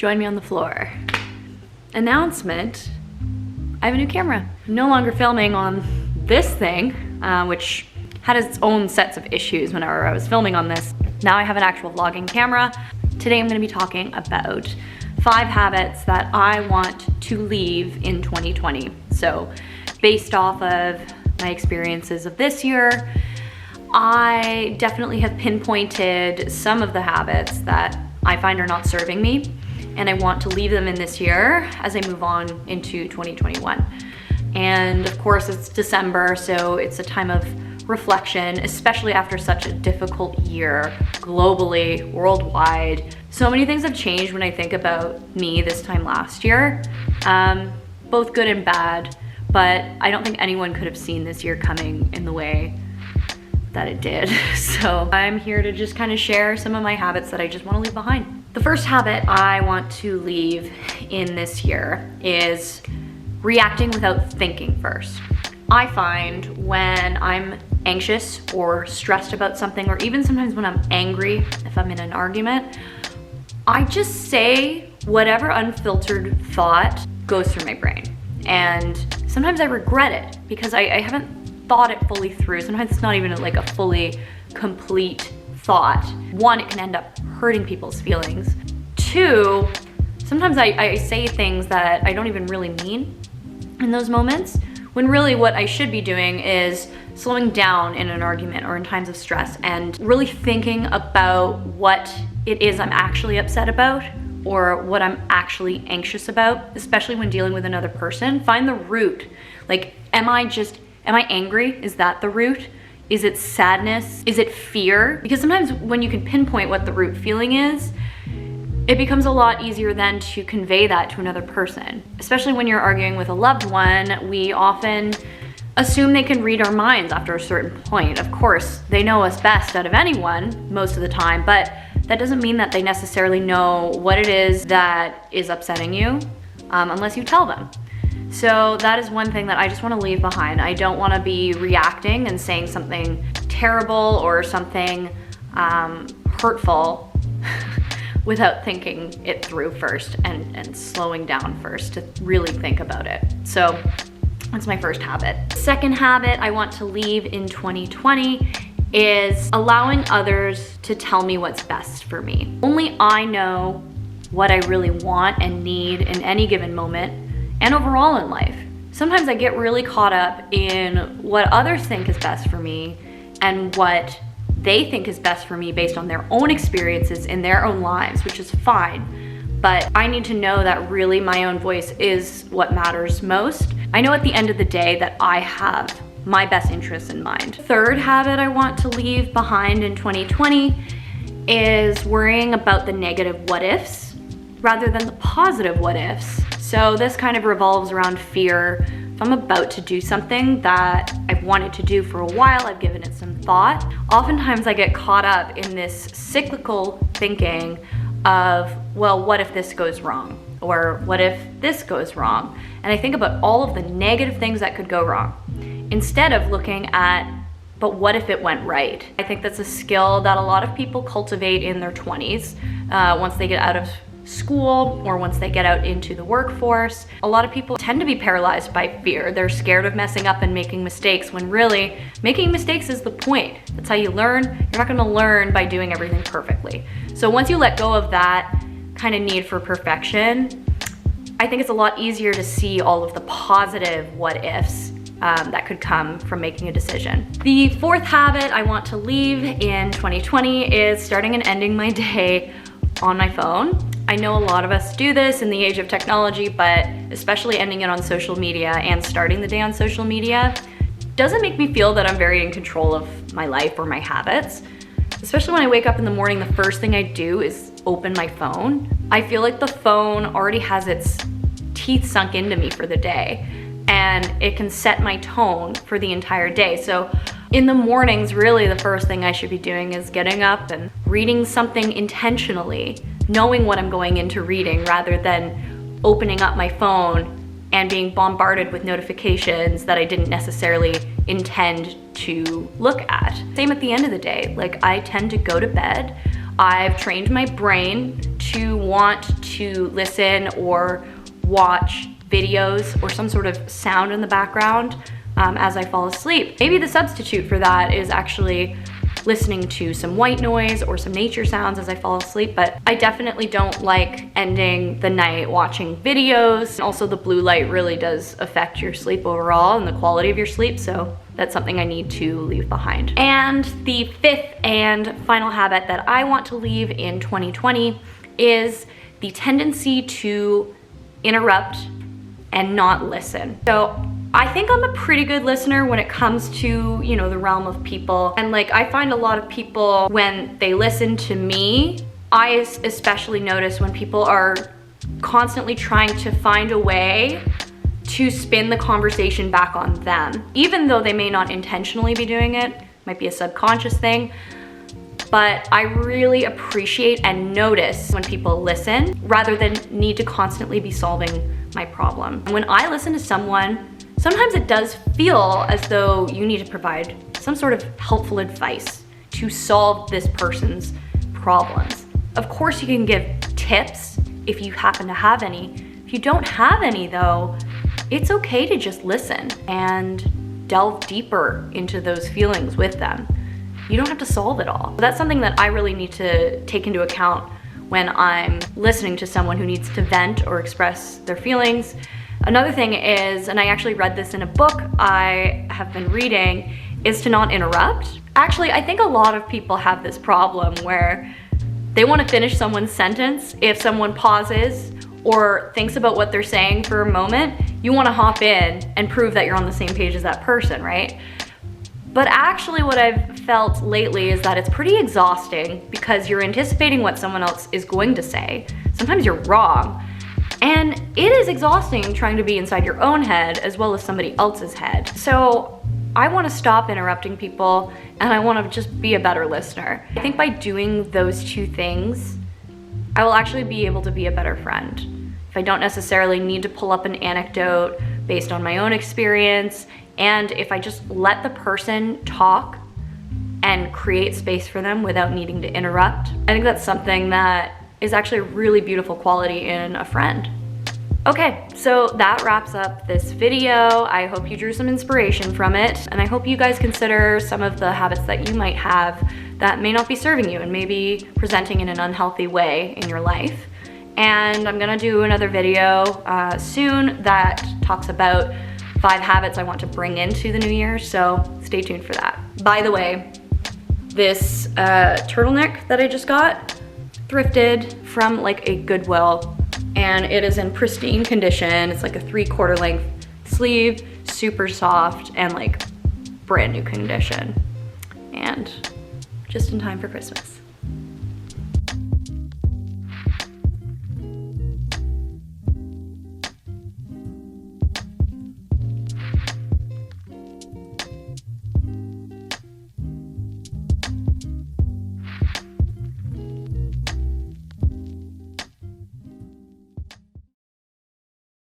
Join me on the floor. Announcement, I have a new camera. I'm no longer filming on this thing, which had its own sets of issues whenever I was filming on this. Now I have an actual vlogging camera. Today I'm gonna be talking about 5 habits that I want to leave in 2020. So based off of my experiences of this year, I definitely have pinpointed some of the habits that I find are not serving me, and I want to leave them in this year as I move on into 2021. And of course it's December, so it's a time of reflection, especially after such a difficult year globally, worldwide. So many things have changed when I think about me this time last year, both good and bad, but I don't think anyone could have seen this year coming in the way that it did. So I'm here to just kind of share some of my habits that I just want to leave behind. The first habit I want to leave in this year is reacting without thinking first. I find when I'm anxious or stressed about something, or even sometimes when I'm angry, if I'm in an argument, I just say whatever unfiltered thought goes through my brain. And sometimes I regret it because I haven't thought it fully through. Sometimes it's not even like a fully complete thought. 1, it can end up hurting people's feelings. 2, sometimes I say things that I don't even really mean in those moments, when really what I should be doing is slowing down in an argument or in times of stress and really thinking about what it is I'm actually upset about or what I'm actually anxious about, especially when dealing with another person. Find the root. Like, am I angry? Is that the root? Is it sadness? Is it fear? Because sometimes when you can pinpoint what the root feeling is, it becomes a lot easier then to convey that to another person. Especially when you're arguing with a loved one, we often assume they can read our minds after a certain point. Of course, they know us best out of anyone most of the time, but that doesn't mean that they necessarily know what it is that is upsetting you unless you tell them. So that is one thing that I just want to leave behind. I don't want to be reacting and saying something terrible or something hurtful without thinking it through first and slowing down first to really think about it. So that's my first habit. Second habit I want to leave in 2020 is allowing others to tell me what's best for me. Only I know what I really want and need in any given moment and overall in life. Sometimes I get really caught up in what others think is best for me and what they think is best for me based on their own experiences in their own lives, which is fine. But I need to know that really my own voice is what matters most. I know at the end of the day that I have my best interests in mind. Third habit I want to leave behind in 2020 is worrying about the negative what ifs rather than the positive what ifs. So this kind of revolves around fear. If I'm about to do something that I've wanted to do for a while, I've given it some thought, oftentimes I get caught up in this cyclical thinking of, well, what if this goes wrong? Or what if this goes wrong? And I think about all of the negative things that could go wrong, instead of looking at, but what if it went right? I think that's a skill that a lot of people cultivate in their 20s, once they get out of school or once they get out into the workforce. A lot of people tend to be paralyzed by fear. They're scared of messing up and making mistakes, when really making mistakes is the point. That's how you learn. You're not gonna learn by doing everything perfectly. So once you let go of that kind of need for perfection, I think it's a lot easier to see all of the positive what ifs that could come from making a decision. The fourth habit I want to leave in 2020 is starting and ending my day on my phone. I know a lot of us do this in the age of technology, but especially ending it on social media and starting the day on social media doesn't make me feel that I'm very in control of my life or my habits. Especially when I wake up in the morning, the first thing I do is open my phone. I feel like the phone already has its teeth sunk into me for the day, and it can set my tone for the entire day. So in the mornings, really the first thing I should be doing is getting up and reading something intentionally, knowing what I'm going into reading, rather than opening up my phone and being bombarded with notifications that I didn't necessarily intend to look at. Same at the end of the day. Like, I tend to go to bed I've trained my brain to want to listen or watch videos or some sort of sound in the background as I fall asleep. Maybe the substitute for that is actually listening to some white noise or some nature sounds as I fall asleep, but I definitely don't like ending the night watching videos. Also, the blue light really does affect your sleep overall and the quality of your sleep, so that's something I need to leave behind. And the fifth and final habit that I want to leave in 2020 is the tendency to interrupt and not listen. So I think I'm a pretty good listener when it comes to, you know, the realm of people. And like, I find a lot of people, when they listen to me, I especially notice when people are constantly trying to find a way to spin the conversation back on them. Even though they may not intentionally be doing it, might be a subconscious thing, but I really appreciate and notice when people listen rather than need to constantly be solving my problem. And when I listen to someone, sometimes it does feel as though you need to provide some sort of helpful advice to solve this person's problems. Of course, you can give tips if you happen to have any. If you don't have any though, it's okay to just listen and delve deeper into those feelings with them. You don't have to solve it all. That's something that I really need to take into account when I'm listening to someone who needs to vent or express their feelings. Another thing is, and I actually read this in a book I have been reading, is to not interrupt. Actually, I think a lot of people have this problem where they want to finish someone's sentence. If someone pauses or thinks about what they're saying for a moment, you want to hop in and prove that you're on the same page as that person, right? But actually what I've felt lately is that it's pretty exhausting because you're anticipating what someone else is going to say. Sometimes you're wrong. And it is exhausting trying to be inside your own head as well as somebody else's head. So I want to stop interrupting people and I want to just be a better listener. I think by doing those two things, I will actually be able to be a better friend. If I don't necessarily need to pull up an anecdote based on my own experience, and if I just let the person talk and create space for them without needing to interrupt, I think that's something that is actually a really beautiful quality in a friend. Okay, so that wraps up this video. I hope you drew some inspiration from it, and I hope you guys consider some of the habits that you might have that may not be serving you and maybe presenting in an unhealthy way in your life. And I'm gonna do another video soon that talks about 5 habits I want to bring into the new year, so stay tuned for that. By the way, this turtleneck that I just got, thrifted from like a Goodwill, and it is in pristine condition. It's like a 3/4 length sleeve, super soft, and like brand new condition, and just in time for Christmas.